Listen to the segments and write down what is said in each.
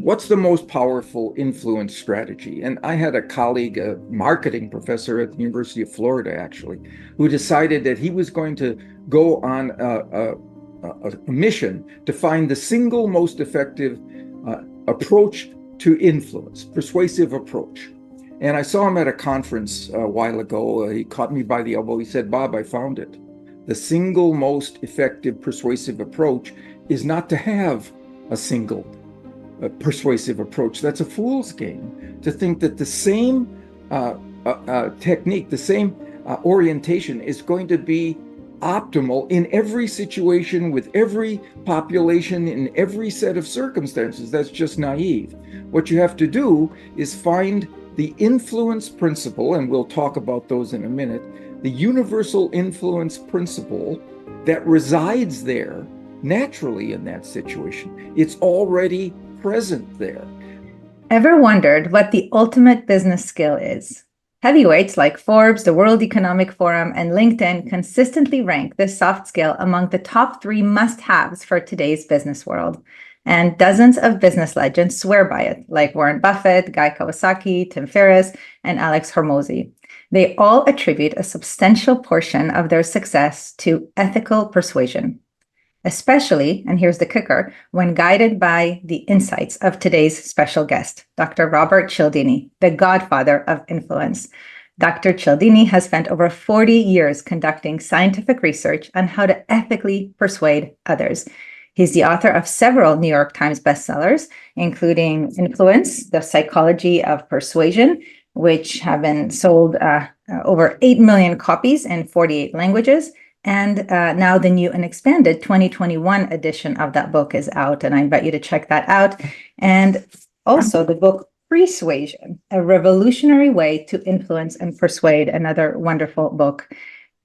what's the most powerful influence strategy? And I had a colleague, a marketing professor at the University of Florida, actually, who decided that he was going to go on a mission to find the single most effective approach to influence, persuasive approach. And I saw him at a conference a while ago. He caught me by the elbow. He said, "Bob, I found it. The single most effective persuasive approach is not to have a single persuasive approach. That's a fool's game to think that the same technique, the same orientation is going to be optimal in every situation with every population in every set of circumstances. That's just naive. What you have to do is find the influence principle, and we'll talk about those in a minute, the universal influence principle that resides there naturally in that situation. It's already present there." Ever wondered what the ultimate business skill is? Heavyweights like Forbes, the World Economic Forum, and LinkedIn consistently rank this soft skill among the top 3 must-haves for today's business world. And dozens of business legends swear by it, like Warren Buffett, Guy Kawasaki, Tim Ferriss, and Alex Hormozi. They all attribute a substantial portion of their success to ethical persuasion, especially, and here's the kicker, when guided by the insights of today's special guest, Dr. Robert Cialdini, the godfather of influence. Dr. Cialdini has spent over 40 years conducting scientific research on how to ethically persuade others. He's the author of several New York Times bestsellers, including Influence, The Psychology of Persuasion, which have been sold over 8 million copies in 48 languages. And now the new and expanded 2021 edition of that book is out, and I invite you to check that out. And also the book Pre-Suasion, A Revolutionary Way to Influence and Persuade, another wonderful book.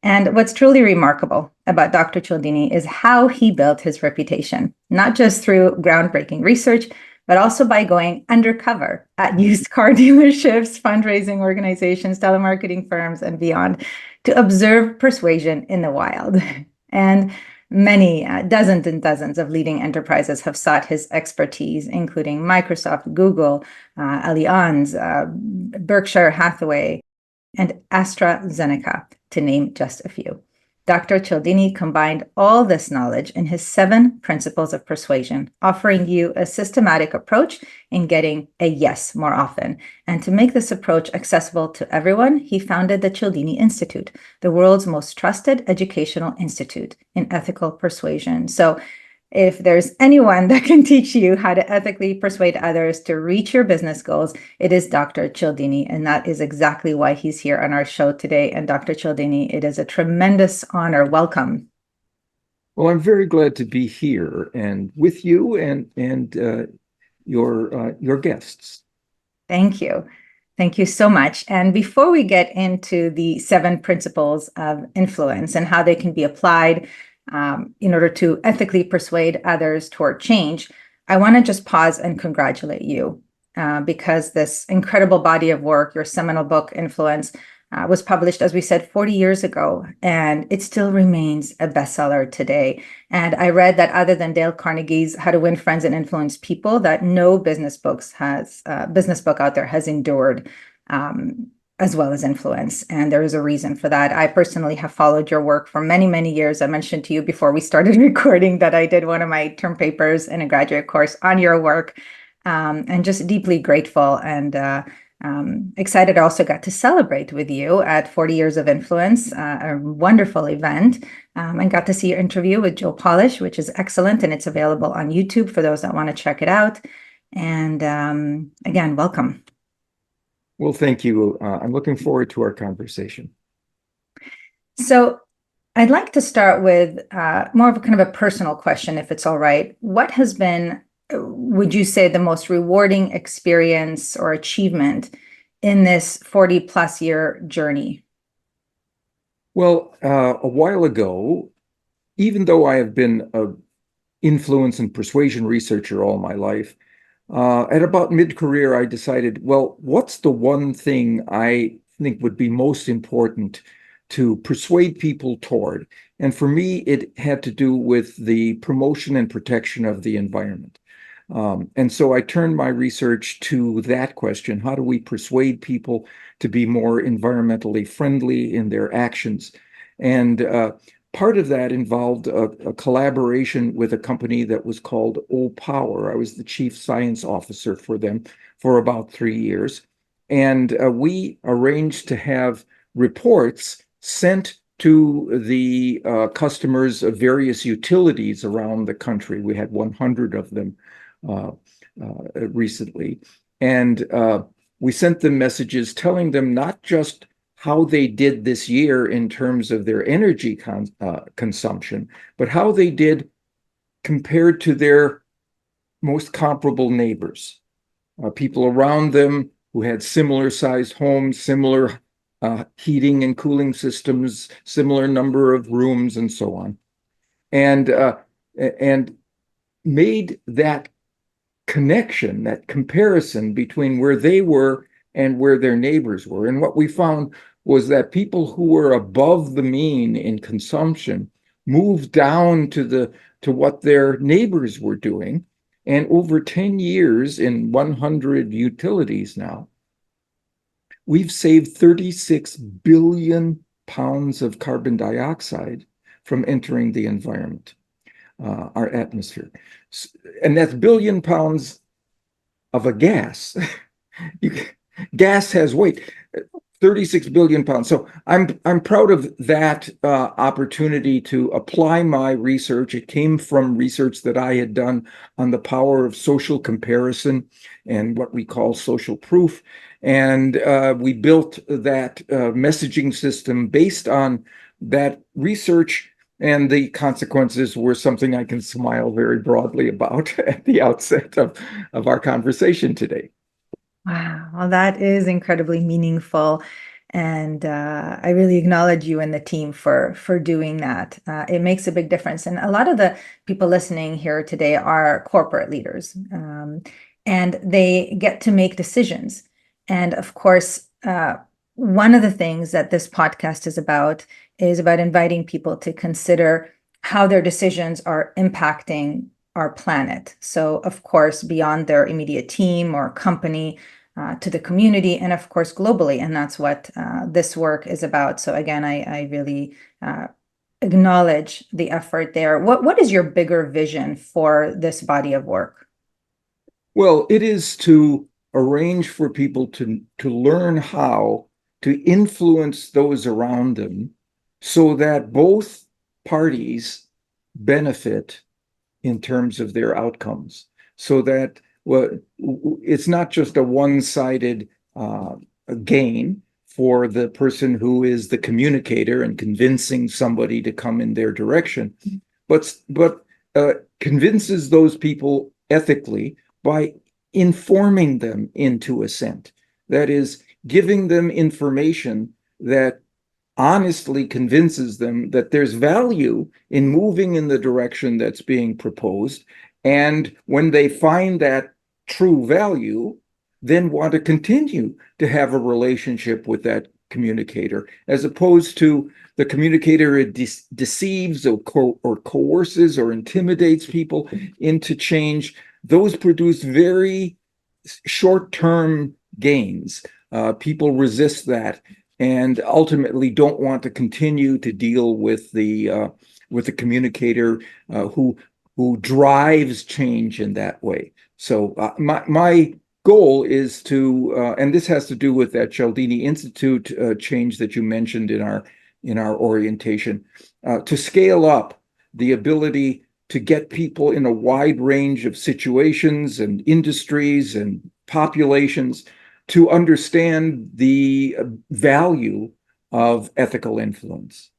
And what's truly remarkable about Dr. Cialdini is how he built his reputation, not just through groundbreaking research, but also by going undercover at used car dealerships, fundraising organizations, telemarketing firms, and beyond to observe persuasion in the wild. And many, dozens and dozens of leading enterprises have sought his expertise, including Microsoft, Google, Allianz, Berkshire Hathaway, and AstraZeneca, to name just a few. Dr. Cialdini combined all this knowledge in his 7 principles of persuasion, offering you a systematic approach in getting a yes more often. And to make this approach accessible to everyone, he founded the Cialdini Institute, the world's most trusted educational institute in ethical persuasion. So if there's anyone that can teach you how to ethically persuade others to reach your business goals, it is Dr. Cialdini, and that is exactly why he's here on our show today. And Dr. Cialdini, it is a tremendous honor. Welcome. Well, I'm very glad to be here and with you and your guests. Thank you. Thank you so much. And before we get into the 7 principles of influence and how they can be applied in order to ethically persuade others toward change, I want to just pause and congratulate you because this incredible body of work, your seminal book, Influence, was published, as we said, 40 years ago, and it still remains a bestseller today. And I read that other than Dale Carnegie's How to Win Friends and Influence People, that no business book out there has endured as well as Influence. And there is a reason for that. I personally have followed your work for many, many years. I mentioned to you before we started recording that I did one of my term papers in a graduate course on your work, and just deeply grateful and excited. I also got to celebrate with you at 40 Years of Influence, a wonderful event, and got to see your interview with Joe Polish, which is excellent, and it's available on YouTube for those that want to check it out. And again, welcome. Well, thank you. I'm looking forward to our conversation. So I'd like to start with more of a kind of a personal question, if it's all right. What has been, would you say, the most rewarding experience or achievement in this 40 plus year journey? Well, a while ago, even though I have been an influence and persuasion researcher all my life, at about mid-career, I decided, well, what's the one thing I think would be most important to persuade people toward? And for me, it had to do with the promotion and protection of the environment. And so I turned my research to that question. How do we persuade people to be more environmentally friendly in their actions? And part of that involved a collaboration with a company that was called O Power. I was the chief science officer for them for about 3 years. And we arranged to have reports sent to the customers of various utilities around the country. We had 100 of them uh, recently. And we sent them messages telling them not just how they did this year in terms of their energy consumption, but how they did compared to their most comparable neighbors, people around them who had similar sized homes, similar heating and cooling systems, similar number of rooms, and so on, and made that connection, that comparison between where they were and where their neighbors were. And what we found was that people who were above the mean in consumption moved down to what their neighbors were doing. And over 10 years in 100 utilities now, we've saved 36 billion pounds of carbon dioxide from entering the environment, our atmosphere. And that's billion pounds of a gas. Gas has weight, 36 billion pounds. So I'm proud of that opportunity to apply my research. It came from research that I had done on the power of social comparison and what we call social proof. And we built that messaging system based on that research. And the consequences were something I can smile very broadly about at the outset of our conversation today. Wow, well, that is incredibly meaningful. And I really acknowledge you and the team for doing that. It makes a big difference. And a lot of the people listening here today are corporate leaders, and they get to make decisions. And of course, one of the things that this podcast is about inviting people to consider how their decisions are impacting our planet. So, of course, beyond their immediate team or company, to the community, and of course, globally. And that's what this work is about. So again, I really acknowledge the effort there. What is your bigger vision for this body of work? Well, it is to arrange for people to learn how to influence those around them so that both parties benefit in terms of their outcomes, so that it's not just a one-sided gain for the person who is the communicator and convincing somebody to come in their direction, but convinces those people ethically by informing them into assent. That is, giving them information that honestly convinces them that there's value in moving in the direction that's being proposed. And when they find that true value, then want to continue to have a relationship with that communicator, as opposed to the communicator deceives or coerces or intimidates people into change. Those produce very short-term gains. People resist that and ultimately don't want to continue to deal with the communicator who drives change in that way. So my goal is to, and this has to do with that Cialdini Institute change that you mentioned in our orientation, to scale up the ability to get people in a wide range of situations and industries and populations to understand the value of ethical influence.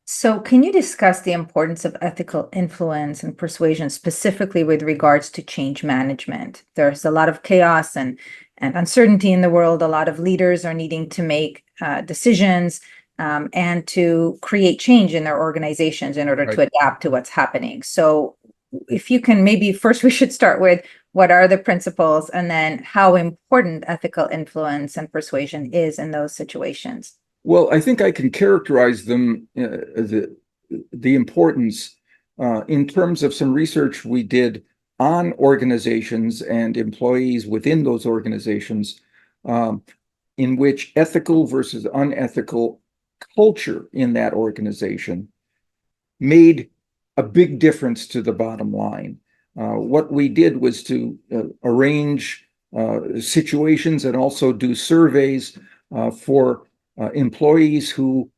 So, can you discuss the importance of ethical influence and persuasion, specifically with regards to change management? There's a lot of chaos and uncertainty in the world. A lot of leaders are needing to make decisions and to create change in their organizations in order to adapt to what's happening. So, if you can, maybe first we should start with what are the principles, and then how important ethical influence and persuasion is in those situations. Well, I think I can characterize them, the importance in terms of some research we did on organizations and employees within those organizations, in which ethical versus unethical culture in that organization made a big difference to the bottom line. What we did was to arrange situations and also do surveys for employees who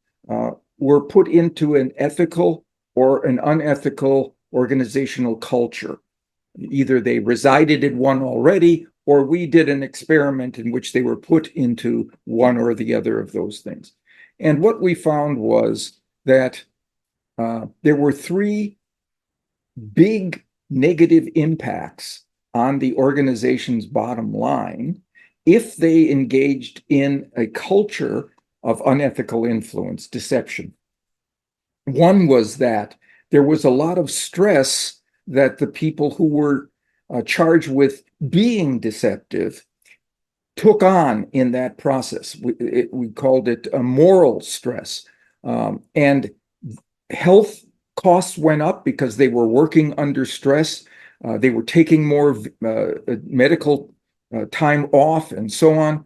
were put into an ethical or an unethical organizational culture. Either they resided in one already, or we did an experiment in which they were put into one or the other of those things. And what we found was that there were three big negative impacts on the organization's bottom line if they engaged in a culture of unethical influence, deception. One was that there was a lot of stress that the people who were charged with being deceptive took on in that process. We called it a moral stress. And health costs went up because they were working under stress. They were taking more medical time off and so on.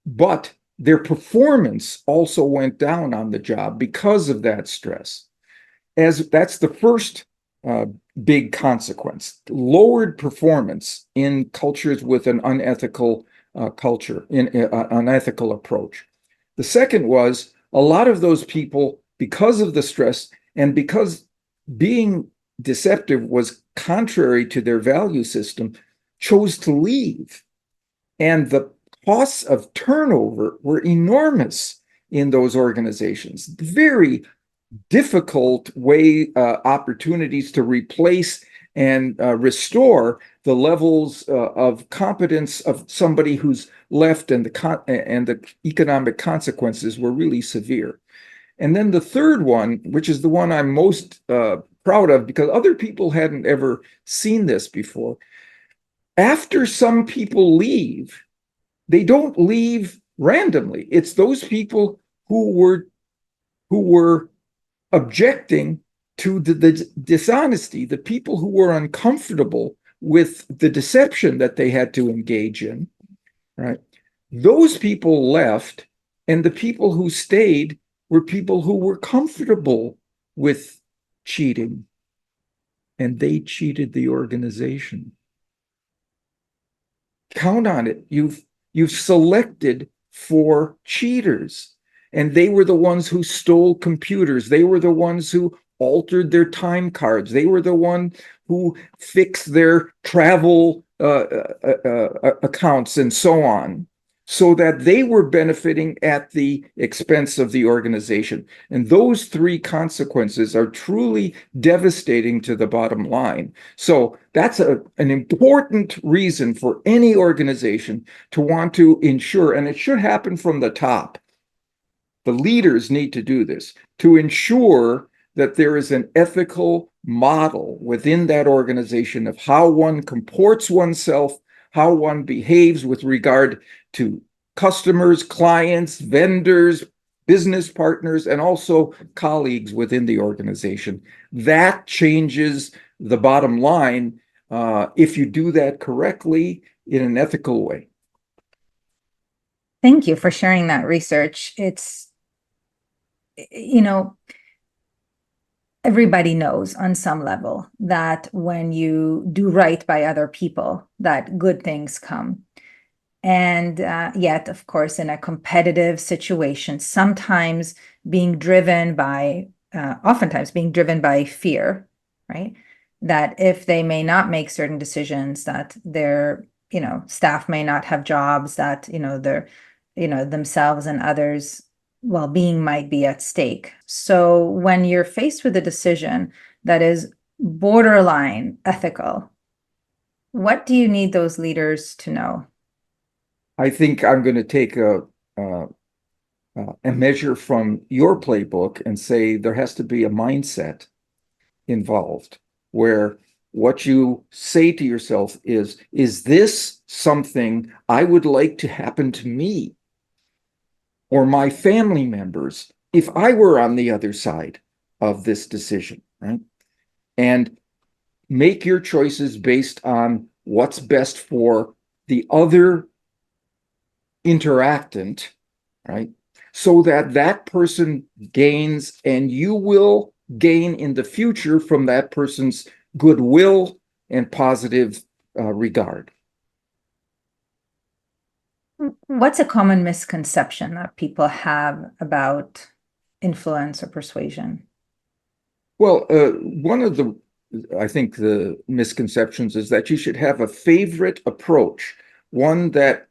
But their performance also went down on the job because of that stress. As that's the first big consequence, lowered performance in cultures with an unethical culture, in unethical approach. The second was a lot of those people, because of the stress and because being deceptive was contrary to their value system, chose to leave. And the costs of turnover were enormous in those organizations. Very difficult opportunities to replace and restore the levels of competence of somebody who's left, and the economic consequences were really severe. And then the third one, which is the one I'm most proud of because other people hadn't ever seen this before. After some people leave, they don't leave randomly. It's those people who were objecting to the dishonesty, the people who were uncomfortable with the deception that they had to engage in, right? Those people left, and the people who stayed were people who were comfortable with cheating, and they cheated the organization. Count on it. You've selected for cheaters, and they were the ones who stole computers. They were the ones who altered their time cards. They were the one who fixed their travel accounts and so on, so that they were benefiting at the expense of the organization. And those three consequences are truly devastating to the bottom line. So that's an important reason for any organization to want to ensure, and it should happen from the top. The leaders need to do this to ensure that there is an ethical model within that organization of how one comports oneself, how one behaves with regard to customers, clients, vendors, business partners, and also colleagues within the organization. That changes the bottom line if you do that correctly in an ethical way. Thank you for sharing that research. It's, everybody knows on some level that when you do right by other people, that good things come. And yet, of course, in a competitive situation, oftentimes being driven by fear, right? That if they may not make certain decisions, that their, staff may not have jobs, that, themselves and others' well-being might be at stake. So when you're faced with a decision that is borderline ethical, what do you need those leaders to know? I think I'm going to take a measure from your playbook and say there has to be a mindset involved where what you say to yourself is this something I would like to happen to me or my family members if I were on the other side of this decision, right? And make your choices based on what's best for the other interactant, right? So that that person gains and you will gain in the future from that person's goodwill and positive regard. What's a common misconception that people have about influence or persuasion? Well, one of the, I think, the misconceptions is that you should have a favorite approach, one that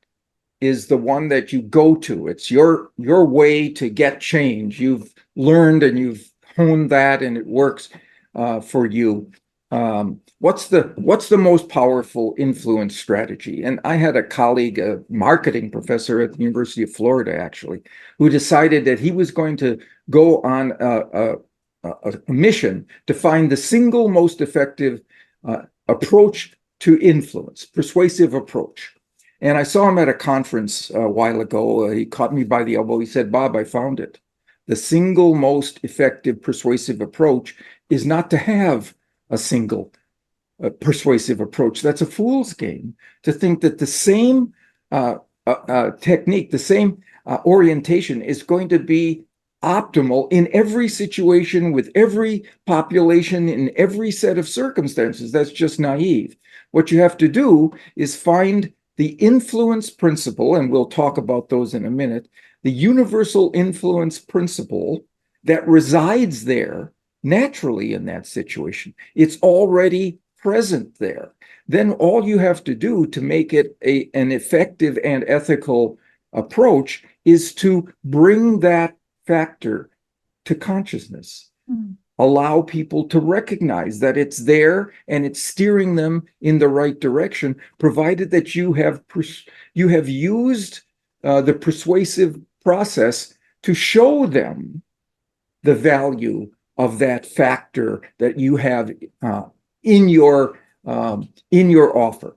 is the one that you go to. It's your way to get change. You've learned and you've honed that, and it works for you. What's the most powerful influence strategy? And I had a colleague, a marketing professor at the University of Florida, actually, who decided that he was going to go on a mission to find the single most effective approach to influence, persuasive approach. And I saw him at a conference a while ago. He caught me by the elbow. He said, "Bob, I found it. The single most effective persuasive approach is not to have a single persuasive approach. That's a fool's game to think that the same technique, the same orientation is going to be optimal in every situation with every population in every set of circumstances. That's just naive. What you have to do is find the influence principle, and we'll talk about those in a minute, the universal influence principle that resides there naturally in that situation. It's already present there. Then all you have to do to make it an effective and ethical approach is to bring that factor to consciousness. Allow people to recognize that it's there and it's steering them in the right direction, provided that you have used the persuasive process to show them the value of that factor that you have in your offer.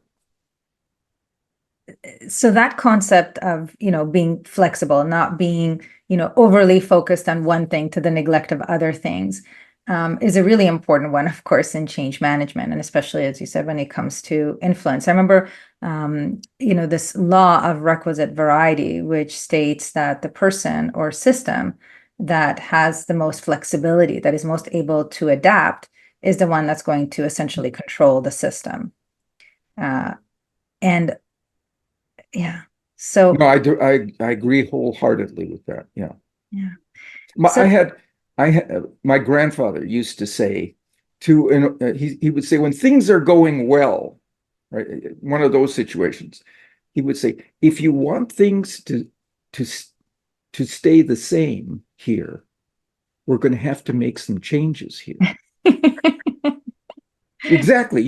So that concept of, being flexible, not being, overly focused on one thing to the neglect of other things, is a really important one, of course, in change management, and especially, as you said, when it comes to influence. I remember, this law of requisite variety, which states that the person or system that has the most flexibility, that is most able to adapt, is the one that's going to essentially control the system. And yeah, so No, I agree wholeheartedly with that. Yeah. yeah. I had my grandfather used to say he would say, when things are going well, right, one of those situations, he would say, if you want things to stay the same here, we're going to have to make some changes here. Exactly.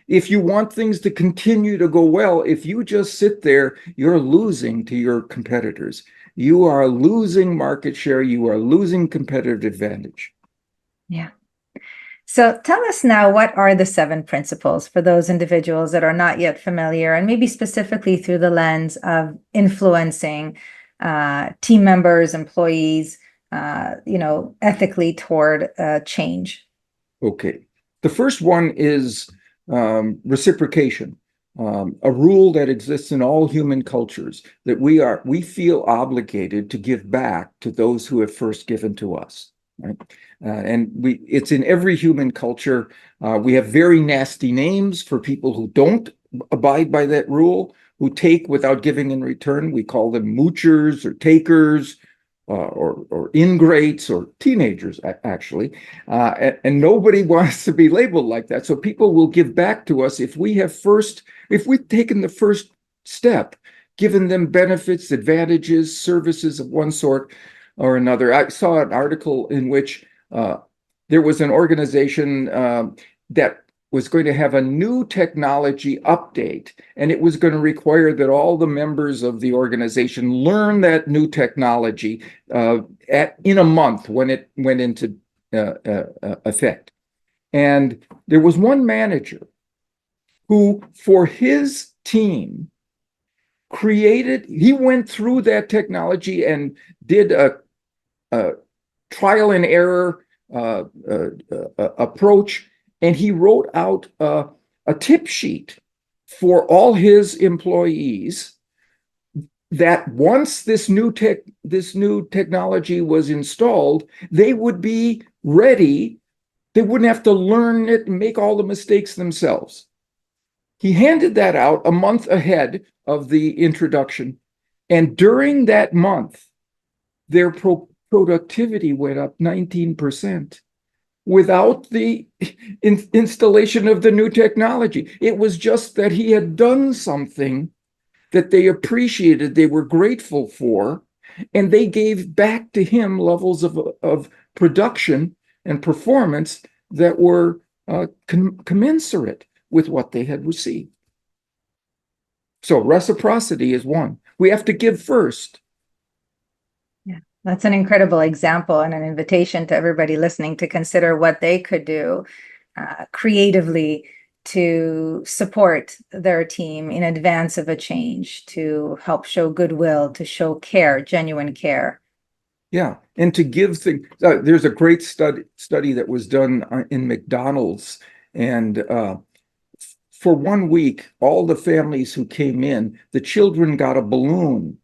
If you want things to continue to go well, if you just sit there, you're losing to your competitors. You are losing market share. You are losing competitive advantage. Yeah. So tell us now, what are the 7 principles for those individuals that are not yet familiar, and maybe specifically through the lens of influencing team members, employees, ethically toward change? Okay. The first one is reciprocation, a rule that exists in all human cultures, that we feel obligated to give back to those who have first given to us. Right? And it's in every human culture. We have very nasty names for people who don't abide by that rule, who take without giving in return. We call them moochers or takers, or ingrates, or teenagers, actually. And nobody wants to be labeled like that. So people will give back to us if we've taken the first step, given them benefits, advantages, services of one sort or another. I saw an article in which there was an organization that was going to have a new technology update, and it was going to require that all the members of the organization learn that new technology in a month when it went into effect. And there was one manager who, for his team, he went through that technology and did a trial and error approach, and he wrote out a tip sheet for all his employees that once this new technology was installed, they would be ready. They wouldn't have to learn it and make all the mistakes themselves. He handed that out a month ahead of the introduction. And during that month, their productivity went up 19% without the installation of the new technology. It was just that he had done something that they appreciated, they were grateful for, and they gave back to him levels of production and performance that were commensurate with what they had received. So reciprocity is one. We have to give first. Yeah, that's an incredible example and an invitation to everybody listening to consider what they could do creatively to support their team in advance of a change, to help show goodwill, to show care, genuine care. Yeah, and to give things. There's a great study that was done in McDonald's, and for 1 week, all the families who came in, the children got a balloon.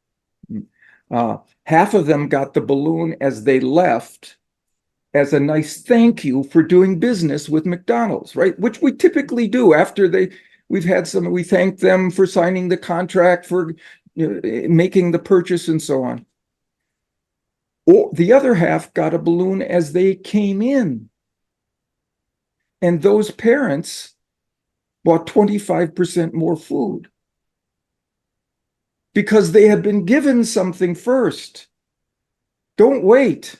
Half of them got the balloon as they left as a nice thank you for doing business with McDonald's, right? Which we typically do after we thank them for signing the contract, for making the purchase and so on. Or the other half got a balloon as they came in. And those parents bought 25% more food because they had been given something first. Don't wait.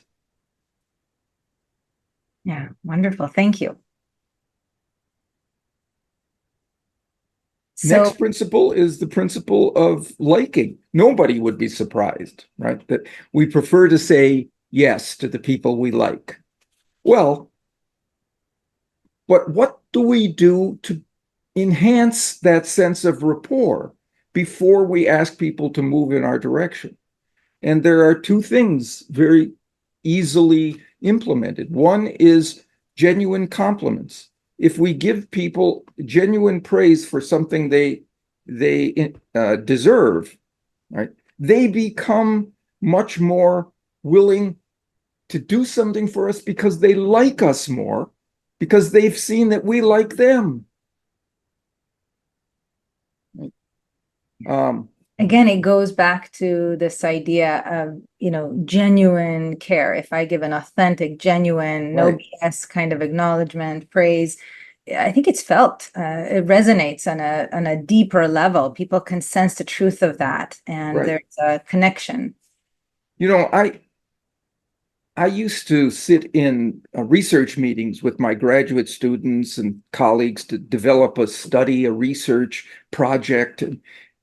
Yeah, wonderful. Thank you. Next principle is the principle of liking. Nobody would be surprised, right? That we prefer to say yes to the people we like. Well, but what do we do to enhance that sense of rapport before we ask people to move in our direction? And there are two things very easily implemented. One is genuine compliments. If we give people genuine praise for something they deserve, right, they become much more willing to do something for us because they like us more, because they've seen that we like them. Again, it goes back to this idea of, genuine care. If I give an authentic, genuine, no BS kind of acknowledgement, praise, I think it's felt. It resonates on a deeper level. People can sense the truth of that, and there's a connection. I used to sit in research meetings with my graduate students and colleagues to develop a research project.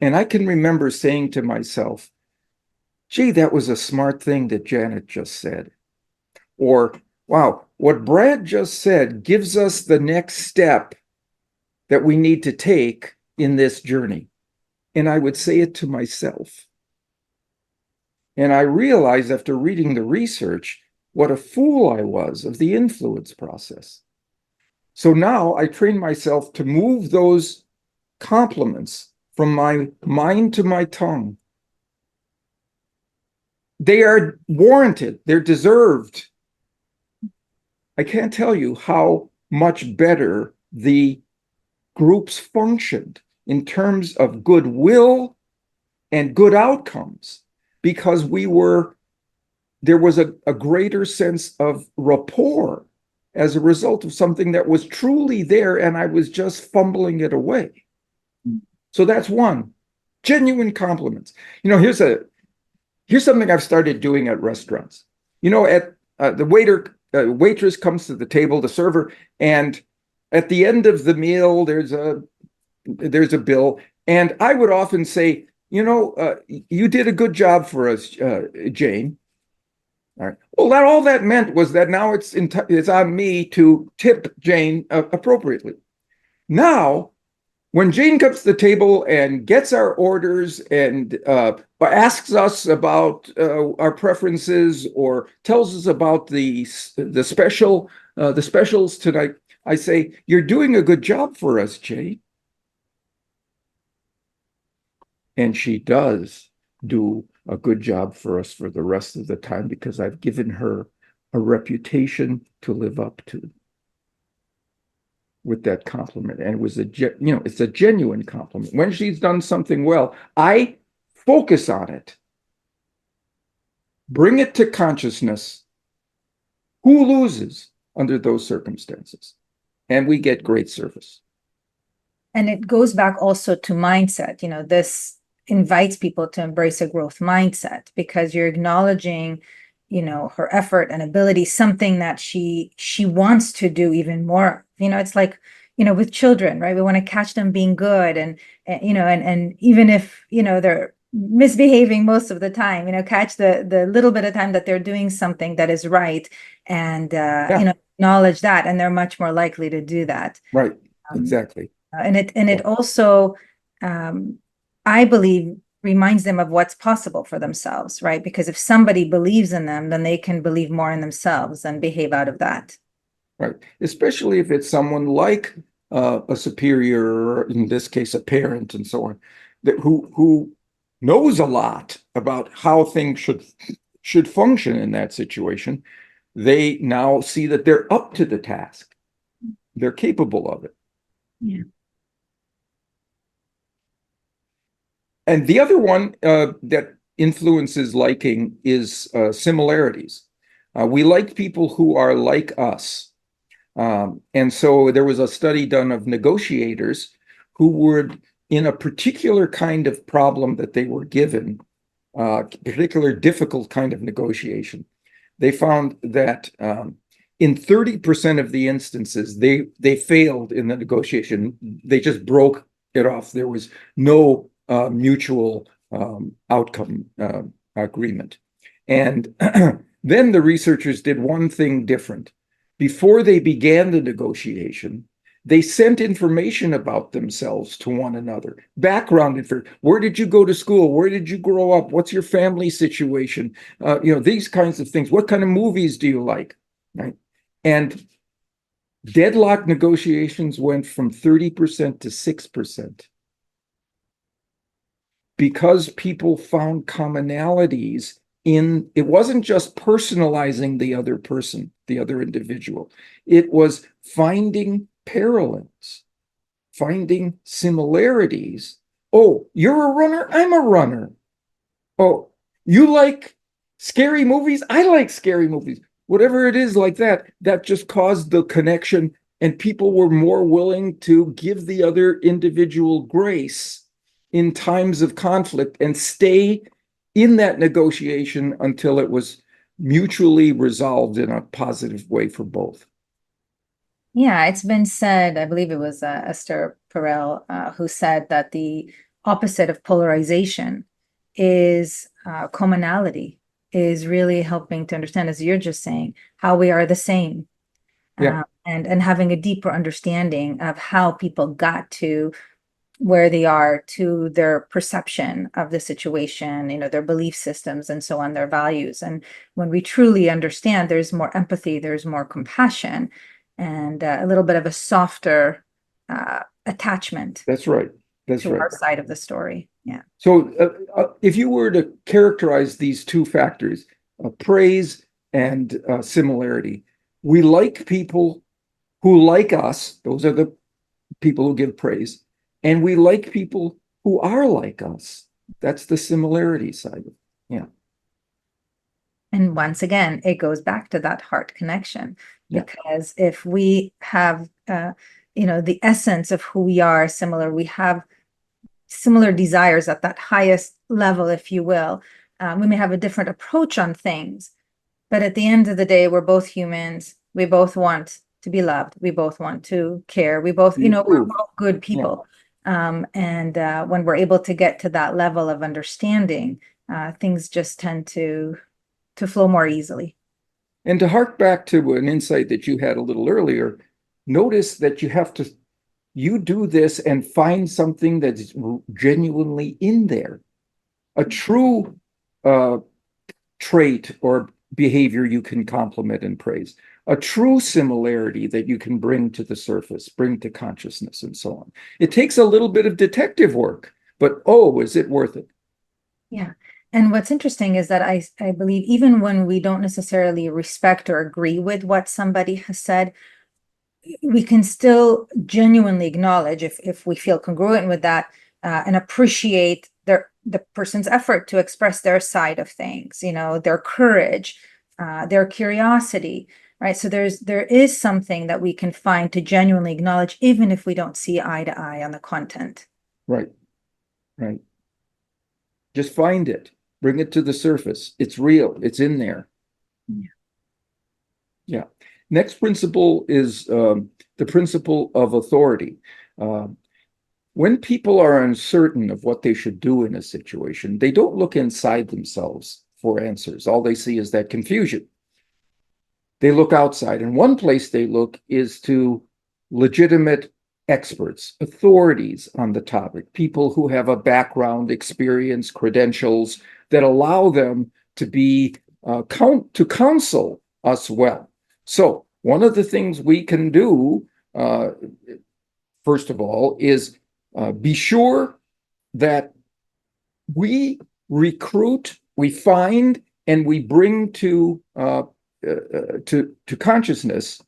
And I can remember saying to myself, gee, that was a smart thing that Janet just said. Or, wow, what Brad just said gives us the next step that we need to take in this journey. And I would say it to myself. And I realized after reading the research what a fool I was of the influence process. So now I train myself to move those compliments from my mind to my tongue. They are warranted. They're deserved. I can't tell you how much better the groups functioned in terms of goodwill and good outcomes because there was a greater sense of rapport as a result of something that was truly there and I was just fumbling it away. So that's one. Genuine compliments. Here's something I've started doing at restaurants. At the waitress comes to the table, the server, and at the end of the meal, there's a bill. And I would often say, you did a good job for us, Jane. All right. Well, all that meant was that now it's on me to tip Jane appropriately. Now, when Jane comes to the table and gets our orders and asks us about our preferences or tells us about the specials tonight, I say, "You're doing a good job for us, Jay." And she does do a good job for us for the rest of the time because I've given her a reputation to live up to with that compliment. And it was it's a genuine compliment. When she's done something well, I focus on it, bring it to consciousness. Who loses under those circumstances? And we get great service. And it goes back also to mindset. This invites people to embrace a growth mindset because you're acknowledging, her effort and ability, something that she wants to do even more. It's like, with children, right? We want to catch them being good and even if, they're misbehaving most of the time, catch the little bit of time that they're doing something that is right and, acknowledge that, and they're much more likely to do that. Right. Exactly. And it also, I believe, reminds them of what's possible for themselves, right? Because if somebody believes in them, then they can believe more in themselves and behave out of that. Right. Especially if it's someone like a superior, or in this case, a parent and so on, who knows a lot about how things should function in that situation. They now see that they're up to the task. They're capable of it. Yeah. And the other one that influences liking is similarities. We like people who are like us. And so there was a study done of negotiators who would, in a particular kind of problem that they were given, particular difficult kind of negotiation, they found that in 30% of the instances, they failed in the negotiation. They just broke it off. There was no mutual outcome agreement. And then the researchers did one thing different. Before they began the negotiation, they sent information about themselves to one another. Background information. Where did you go to school? Where did you grow up? What's your family situation? These kinds of things. What kind of movies do you like? Right? And deadlock negotiations went from 30% to 6%. Because people found commonalities in, it wasn't just personalizing the other person, the other individual. It was finding parallels, finding similarities. Oh, you're a runner, I'm a runner. Oh, you like scary movies, I like scary movies. Whatever it is like that, that just caused the connection, and people were more willing to give the other individual grace in times of conflict and stay in that negotiation until it was mutually resolved in a positive way for both. Yeah, it's been said, I believe it was Esther Perel who said that the opposite of polarization is commonality, is really helping to understand, as you're just saying, how we are the same. Yeah. And having a deeper understanding of how people got to where they are, to their perception of the situation, their belief systems and so on, their values. And when we truly understand, there's more empathy, there's more compassion, and a little bit of a softer attachment. That's right. That's to right. our side of the story. Yeah. So if you were to characterize these two factors, praise and similarity, we like people who like us. Those are the people who give praise. And we like people who are like us. That's the similarity side of it. Yeah. And once again, it goes back to that heart connection, Yeah. because if we have, the essence of who we are similar, we have similar desires at that highest level, if you will. We may have a different approach on things, but at the end of the day, we're both humans. We both want to be loved. We both want to care. We both, we're both good people. Yeah. And when we're able to get to that level of understanding, things just tend to flow more easily. And to hark back to an insight that you had a little earlier, notice that you do this and find something that's genuinely in there. A true trait or behavior you can compliment and praise. a true similarity that you can bring to the surface, bring to consciousness, and so on. It takes a little bit of detective work, but oh, is it worth it? Yeah. And what's interesting is that I believe even when we don't necessarily respect or agree with what somebody has said, we can still genuinely acknowledge if we feel congruent with that, and appreciate the person's effort to express their side of things, their courage, their curiosity, right? So there is something that we can find to genuinely acknowledge, even if we don't see eye to eye on the content. Right, right. Just find it, bring it to the surface. It's real, it's in there. Yeah. Yeah. Next principle is the principle of authority. When people are uncertain of what they should do in a situation, they don't look inside themselves for answers. All they see is that confusion. They look outside, and one place they look is to legitimate experts, authorities on the topic, people who have a background, experience, credentials that allow them to be to counsel us well. So one of the things we can do, first of all, is be sure that we recruit, we find, and we bring to consciousness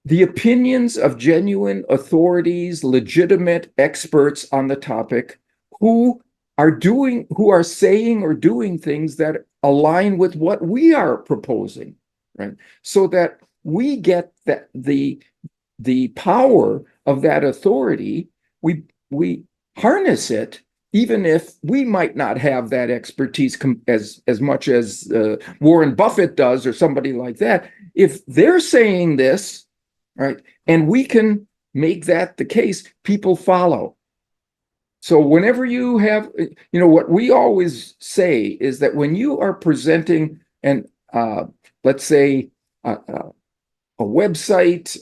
the opinions of genuine authorities, legitimate experts on the topic who are saying or doing things that align with what we are proposing, right? So that we get the power of that authority, we harness it, even if we might not have that expertise as much as Warren Buffett does or somebody like that. If they're saying this, right, and we can make that the case, people follow. So whenever you have, what we always say is that when you are presenting let's say, a website,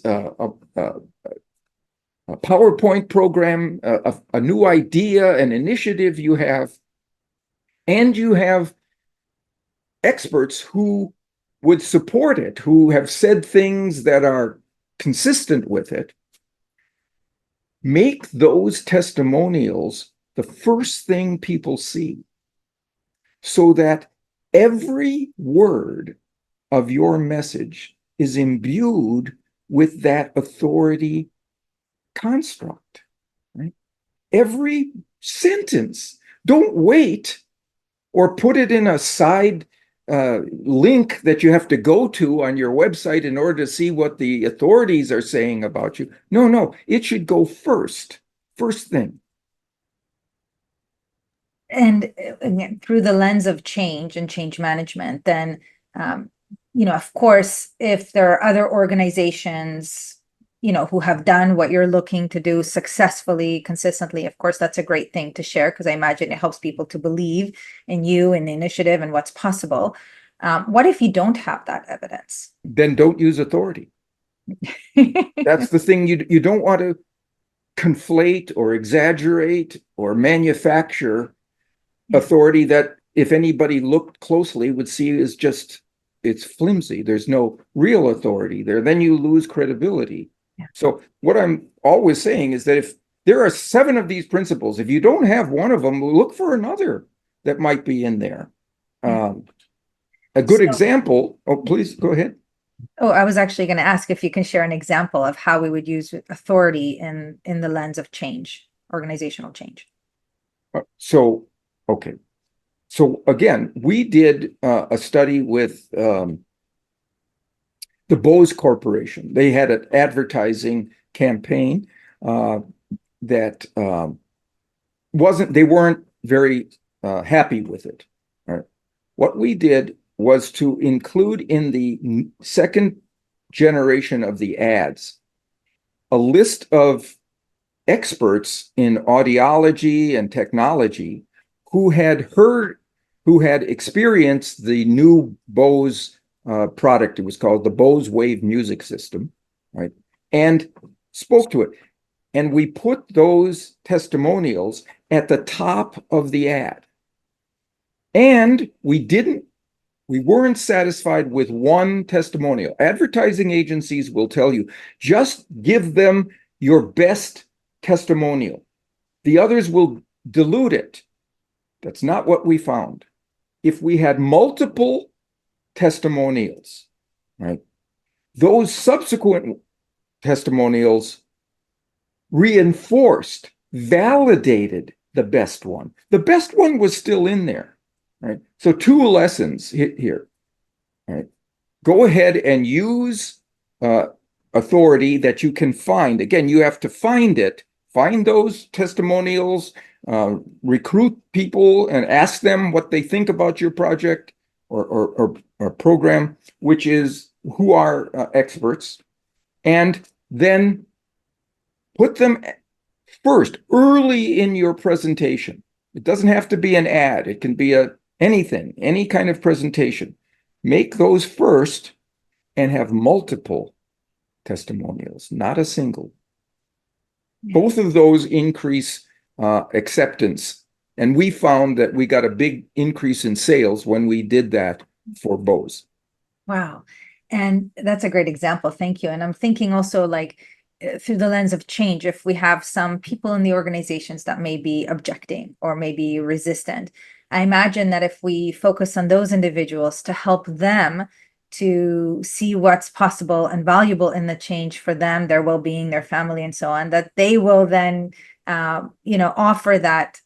a PowerPoint program, a new idea, an initiative you have, and you have experts who would support it, who have said things that are consistent with it, make those testimonials the first thing people see, so that every word of your message is imbued with that authority construct, right? Every sentence. Don't wait or put it in a side link that you have to go to on your website in order to see what the authorities are saying about you. No, it should go first thing. And again, through the lens of change and change management, then, of course, if there are other organizations, who have done what you're looking to do successfully, consistently, of course, that's a great thing to share, because I imagine it helps people to believe in you and the initiative and what's possible. What if you don't have that evidence? Then don't use authority. That's the thing. You don't want to conflate or exaggerate or manufacture authority that, if anybody looked closely, would see is just, it's flimsy. There's no real authority there. Then you lose credibility. Yeah. So what I'm always saying is that if there are 7 of these principles, if you don't have one of them, look for another that might be in there. A good example. Oh, please go ahead. Oh, I was actually going to ask if you can share an example of how we would use authority in the lens of change, organizational change. Okay. So again, we did a study with the Bose Corporation. They had an advertising campaign that they weren't very happy with it. Right? What we did was to include in the second generation of the ads a list of experts in audiology and technology who had experienced the new Bose product. It was called the Bose Wave Music System, right? And spoke to it. And we put those testimonials at the top of the ad. And we didn't We weren't satisfied with one testimonial. Advertising agencies will tell you, just give them your best testimonial. The others will dilute it. That's not what we found. If we had multiple testimonials, right, those subsequent testimonials reinforced, validated the best one. The best one was still in there, right? So two lessons here, right? Go ahead and use authority that you can find. Again, you have to find it, find those testimonials, recruit people and ask them what they think about your project or program, which is who are experts, and then put them first, early in your presentation. It doesn't have to be an ad. It can be anything, any kind of presentation. Make those first and have multiple testimonials, not a single. Both of those increase acceptance. And we found that we got a big increase in sales when we did that for Bose. Wow. And that's a great example. Thank you. And I'm thinking also like through the lens of change, if we have some people in the organizations that may be objecting or maybe resistant, I imagine that if we focus on those individuals to help them to see what's possible and valuable in the change for them, their well-being, their family, and so on, that they will then, offer that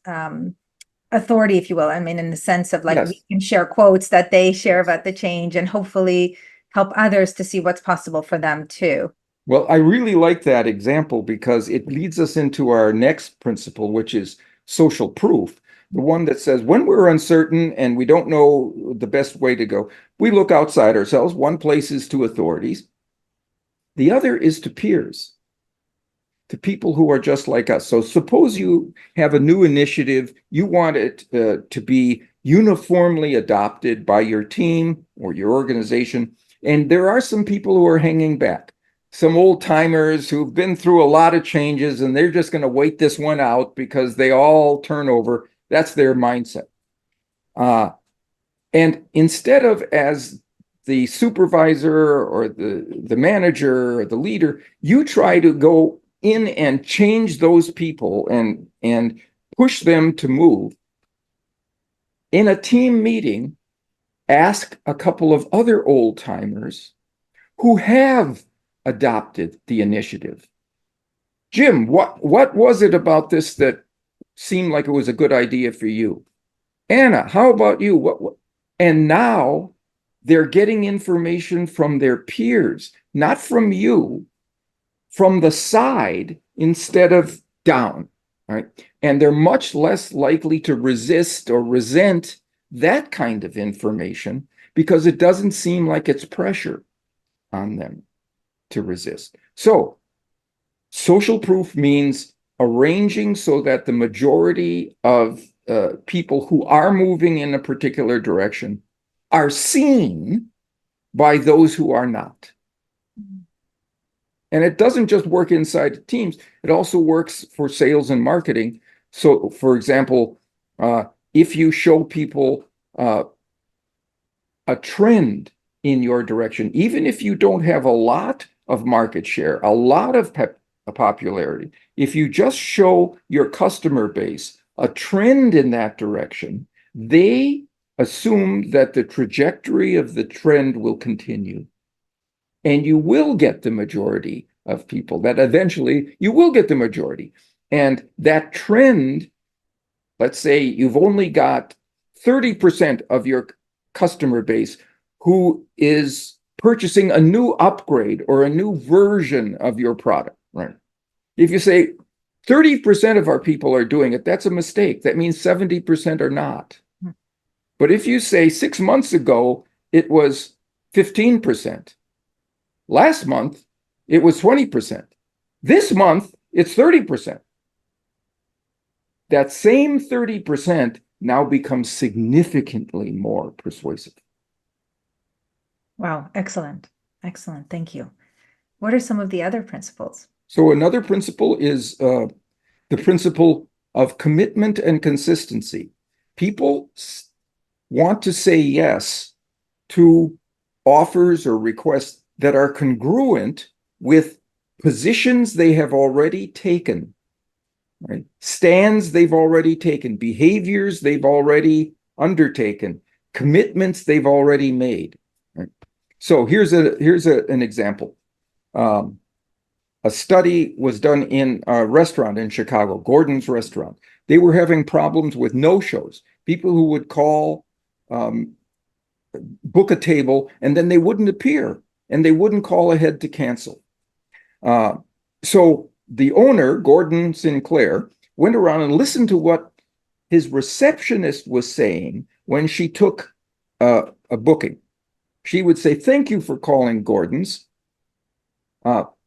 authority, if you will. I mean, in the sense of like, Yes. we can share quotes that they share about the change and hopefully help others to see what's possible for them too. Well, I really like that example because it leads us into our next principle, which is social proof. The one that says when we're uncertain and we don't know the best way to go, we look outside ourselves. One place is to authorities. The other is to peers, to people who are just like us. So suppose you have a new initiative, you want it to be uniformly adopted by your team or your organization, and there are some people who are hanging back. Some old timers who've been through a lot of changes and they're just going to wait this one out because they all turn over. That's their mindset. And instead of as the supervisor or the manager or the leader, you try to go in and change those people and push them to move. In a team meeting, ask a couple of other old timers who have adopted the initiative. Jim, what was it about this that seemed like it was a good idea for you? Anna, how about you? What? And now they're getting information from their peers, not from you, from the side instead of down, right? And they're much less likely to resist or resent that kind of information because it doesn't seem like it's pressure on them to resist. So social proof means arranging so that the majority of people who are moving in a particular direction are seen by those who are not. And it doesn't just work inside teams, it also works for sales and marketing. So, for example, if you show people a trend in your direction, even if you don't have a lot of market share, a lot of popularity, if you just show your customer base a trend in that direction, they assume that the trajectory of the trend will continue. And you will get the majority of people, that eventually you will get the majority. And that trend, let's say you've only got 30% of your customer base who is purchasing a new upgrade or a new version of your product, right? If you say 30% of our people are doing it, that's a mistake. That means 70% are not. But if you say 6 months ago, it was 15%. Last month, it was 20%. This month, it's 30%. That same 30% now becomes significantly more persuasive. Wow, excellent. Excellent. Thank you. What are some of the other principles? So another principle is the principle of commitment and consistency. People want to say yes to offers or requests that are congruent with positions they have already taken, right? Stands they've already taken, behaviors they've already undertaken, commitments they've already made. Right? So here's an example. A study was done in a restaurant in Chicago, Gordon's Restaurant. They were having problems with no-shows, people who would call, book a table, and then they wouldn't appear, and they wouldn't call ahead to cancel. So the owner, Gordon Sinclair, went around and listened to what his receptionist was saying when she took a booking. She would say, "Thank you for calling Gordon's.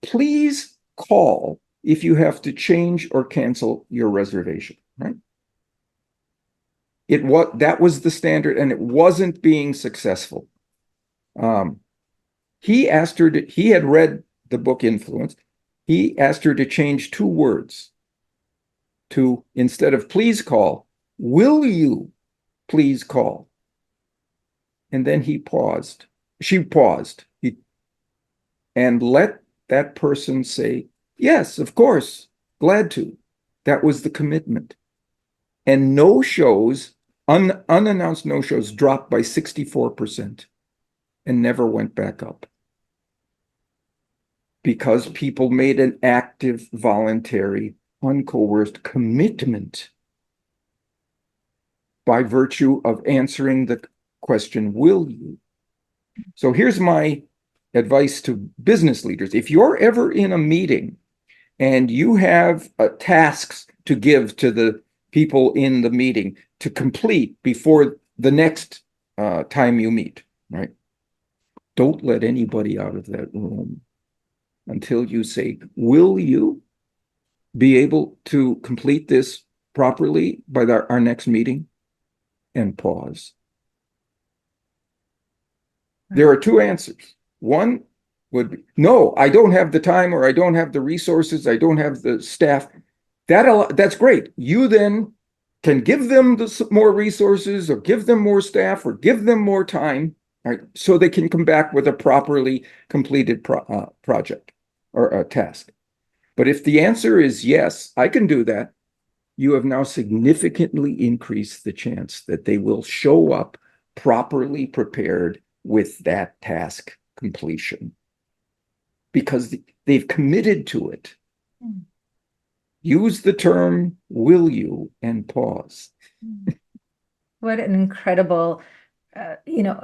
Please call if you have to change or cancel your reservation." Right? That was the standard, and it wasn't being successful. He asked her he had read the book Influence. He asked her to change 2 words to, instead of "please call," "will you please call?" And then she paused, and let that person say, "Yes, of course, glad to." That was the commitment. And no-shows, unannounced no-shows, dropped by 64% and never went back up. Because people made an active, voluntary, uncoerced commitment by virtue of answering the question, "Will you?" So here's my advice to business leaders. If you're ever in a meeting and you have tasks to give to the people in the meeting to complete before the next time you meet, right? Don't let anybody out of that room until you say, "Will you be able to complete this properly by our next meeting?" And pause. There are 2 answers. One would be, "No, I don't have the time, or I don't have the resources, I don't have the staff." That's great. You then can give them more resources, or give them more staff, or give them more time, right, so they can come back with a properly completed project or a task. But if the answer is yes, I can do that, you have now significantly increased the chance that they will show up properly prepared with that task completion, because they've committed to it. Use the term "will you" and pause. What an incredible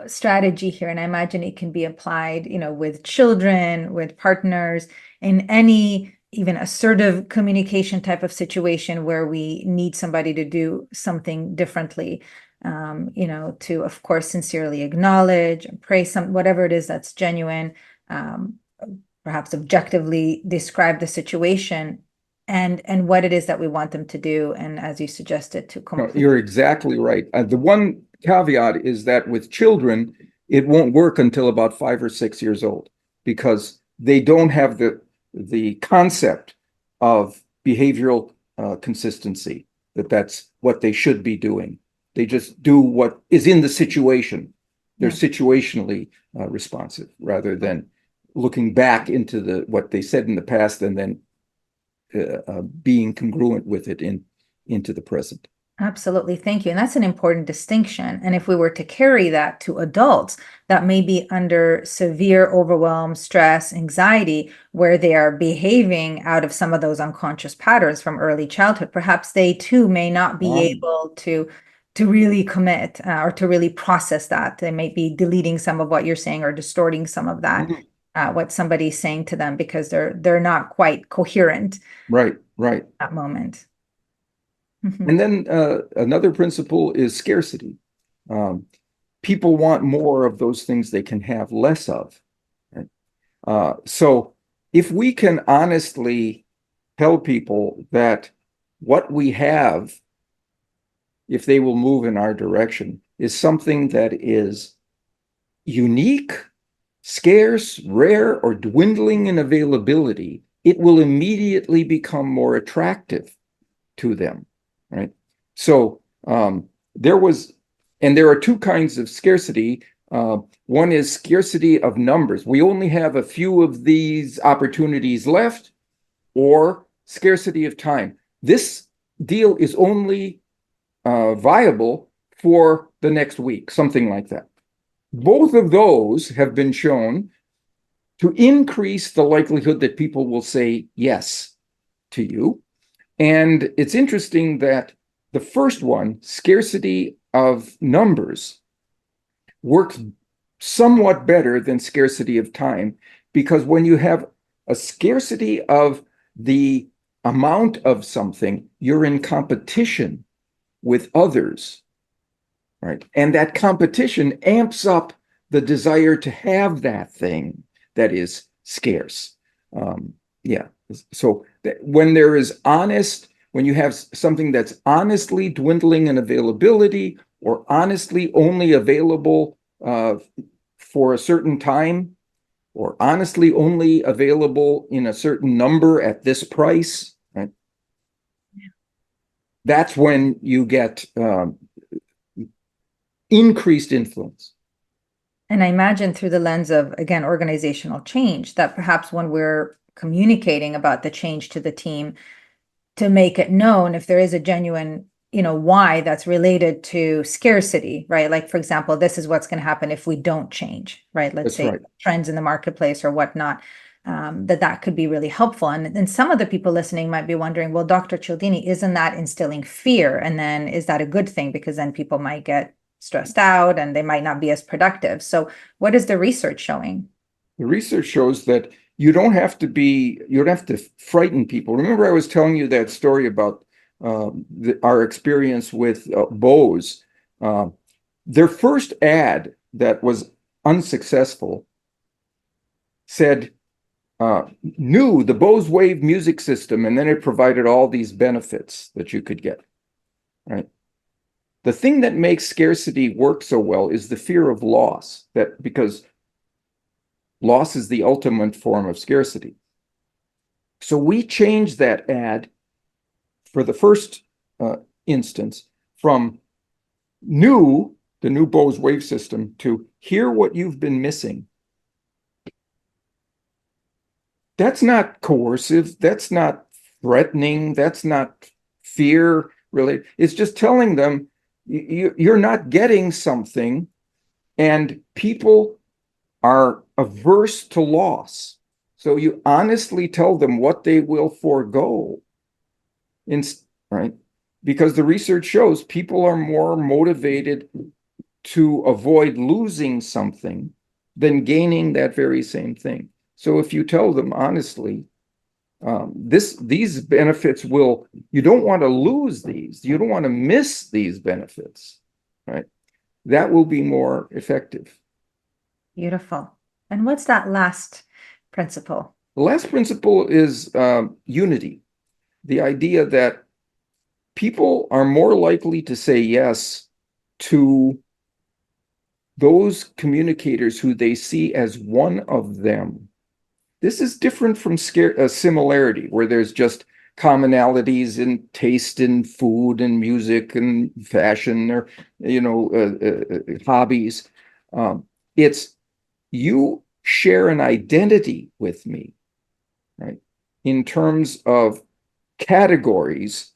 strategy here. And I imagine it can be applied, with children, with partners, in any even assertive communication type of situation where we need somebody to do something differently. To, of course, sincerely acknowledge and praise whatever it is that's genuine, perhaps objectively describe the situation and what it is that we want them to do. And as you suggested, to complete. No, you're exactly right. The one caveat is that with children, it won't work until about 5 or 6 years old, because they don't have the concept of behavioral consistency, that's what they should be doing. They just do what is in the situation. They're situationally responsive, rather than looking back into what they said in the past and then being congruent with it into the present. Absolutely. Thank you. And that's an important distinction. And if we were to carry that to adults that may be under severe overwhelm, stress, anxiety, where they are behaving out of some of those unconscious patterns from early childhood, perhaps they too may not be able to really commit or to really process that. They may be deleting some of what you're saying or distorting some of that, what somebody's saying to them, because they're not quite coherent. Right. At that moment. And then another principle is scarcity. People want more of those things they can have less of. Right? So if we can honestly tell people that what we have, if they will move in our direction, is something that is unique, scarce, rare, or dwindling in availability, it will immediately become more attractive to them. Right. So there are 2 kinds of scarcity. One is scarcity of numbers. We only have a few of these opportunities left, or scarcity of time. This deal is only viable for the next week, something like that. Both of those have been shown to increase the likelihood that people will say yes to you. And it's interesting that the first one, scarcity of numbers, works somewhat better than scarcity of time, because when you have a scarcity of the amount of something, you're in competition with others, right? And that competition amps up the desire to have that thing that is scarce. Yeah. So when there is when you have something that's honestly dwindling in availability, or honestly only available for a certain time, or honestly only available in a certain number at this price, right? That's when you get increased influence. And I imagine through the lens of, again, organizational change, that perhaps when we're communicating about the change to the team, to make it known if there is a genuine, why that's related to scarcity, right? Like, for example, this is what's going to happen if we don't change, right? Let's say trends in the marketplace or whatnot, that could be really helpful. And some of the people listening might be wondering, well, Dr. Cialdini, isn't that instilling fear? And then is that a good thing? Because then people might get stressed out and they might not be as productive. So what is the research showing? The research shows that you don't have to frighten people. Remember, I was telling you that story about our experience with Bose. Their first ad that was unsuccessful said, new, the Bose Wave music system, and then it provided all these benefits that you could get, right? The thing that makes scarcity work so well is the fear of loss, because loss is the ultimate form of scarcity. So we changed that ad for the first instance from the new Bose Wave system, to hear what you've been missing. That's not coercive. That's not threatening. That's not fear related. It's just telling them you're not getting something, and people are averse to loss. So you honestly tell them what they will forego, right? Because the research shows people are more motivated to avoid losing something than gaining that very same thing. So if you tell them honestly, these benefits you don't want to lose these, you don't want to miss these benefits, right? That will be more effective. Beautiful. And what's that last principle? The last principle is unity. The idea that people are more likely to say yes to those communicators who they see as one of them. This is different from similarity, where there's just commonalities in taste in food and music and fashion, or hobbies. It's you share an identity with me, right? In terms of categories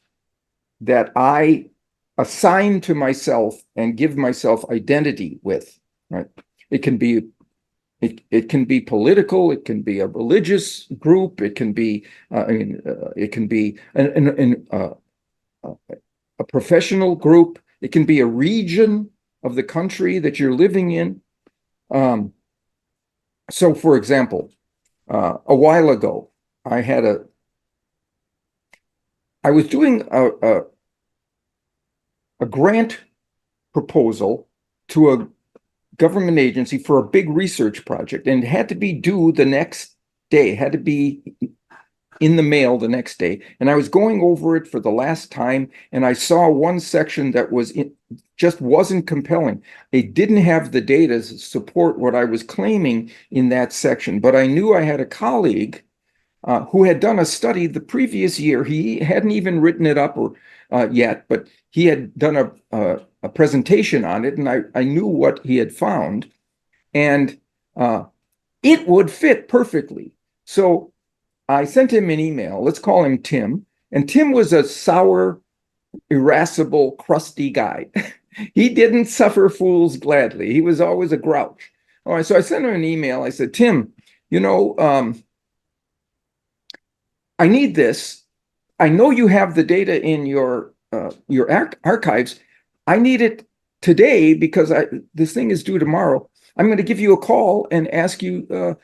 that I assign to myself and give myself identity with, right? It can be political, it can be a religious group, it can be it can be a professional group, it can be a region of the country that you're living in. So, for example, a while ago, I was doing a grant proposal to a government agency for a big research project, and it had to be due the next day. It had to be in the mail the next day. And I was going over it for the last time, and I saw one section that just wasn't compelling. It didn't have the data to support what I was claiming in that section. But I knew I had a colleague who had done a study the previous year. He hadn't even written it up yet, but he had done a presentation on it, and I knew what he had found. And it would fit perfectly. So I sent him an email. Let's call him Tim. And Tim was a sour, irascible, crusty guy. He didn't suffer fools gladly. He was always a grouch. All right, so I sent him an email. I said, Tim, I need this. I know you have the data in your archives. I need it today because this thing is due tomorrow. I'm going to give you a call and ask you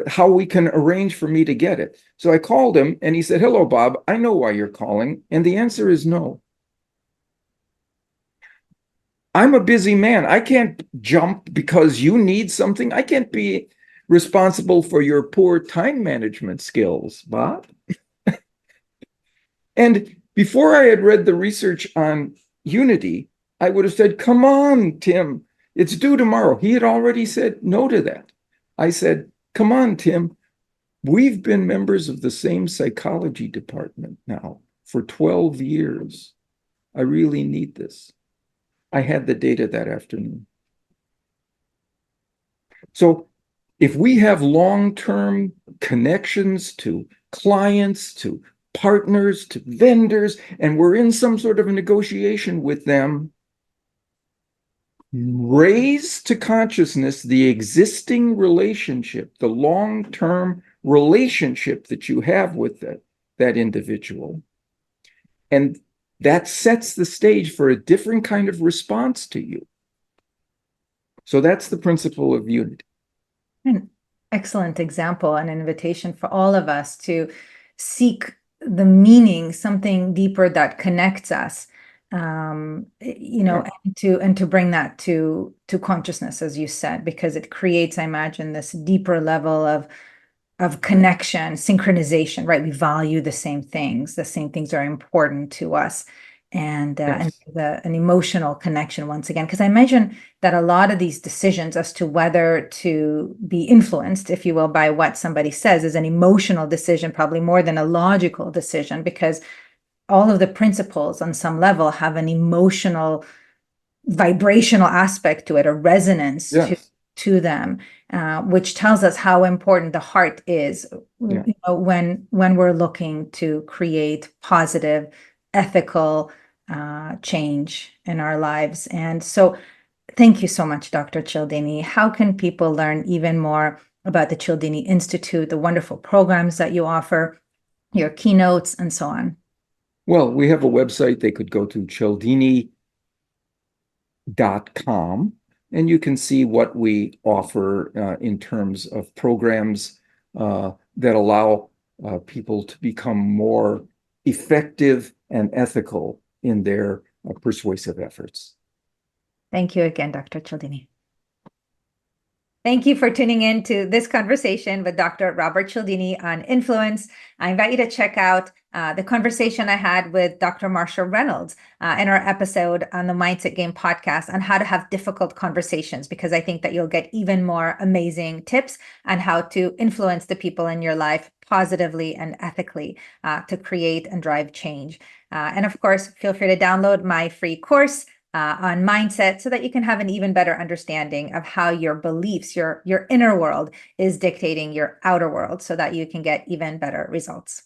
how we can arrange for me to get it. So I called him and he said, hello, Bob. I know why you're calling. And the answer is no. I'm a busy man. I can't jump because you need something. I can't be responsible for your poor time management skills, Bob. And before I had read the research on unity, I would have said, come on, Tim, it's due tomorrow. He had already said no to that. I said, come on, Tim, we've been members of the same psychology department now for 12 years. I really need this. I had the data that afternoon. So if we have long-term connections to clients, to partners, to vendors, and we're in some sort of a negotiation with them, raise to consciousness the existing relationship, the long-term relationship that you have with that individual. And that sets the stage for a different kind of response to you. So that's the principle of unity. An excellent example, an invitation for all of us to seek the meaning, something deeper that connects us, and to bring that to consciousness, as you said, because it creates, I imagine, this deeper level of connection, synchronization, right? We value the same things. The same things are important to us. And an emotional connection once again, because I imagine that a lot of these decisions as to whether to be influenced, if you will, by what somebody says is an emotional decision, probably more than a logical decision, because all of the principles on some level have an emotional, vibrational aspect to it, a resonance to them, which tells us how important the heart is when we're looking to create positive, ethical change in our lives. And so thank you so much, Dr. Cialdini. How can people learn even more about the Cialdini Institute, the wonderful programs that you offer, your keynotes, and so on? Well, we have a website. They could go to cialdini.com, and you can see what we offer in terms of programs that allow people to become more effective and ethical in their persuasive efforts. Thank you again, Dr. Cialdini. Thank you for tuning in to this conversation with Dr. Robert Cialdini on influence. I invite you to check out the conversation I had with Dr. Marsha Reynolds in our episode on the Mindset Game podcast on how to have difficult conversations, because I think that you'll get even more amazing tips on how to influence the people in your life positively and ethically to create and drive change. And of course, feel free to download my free course on mindset so that you can have an even better understanding of how your beliefs, your inner world is dictating your outer world so that you can get even better results.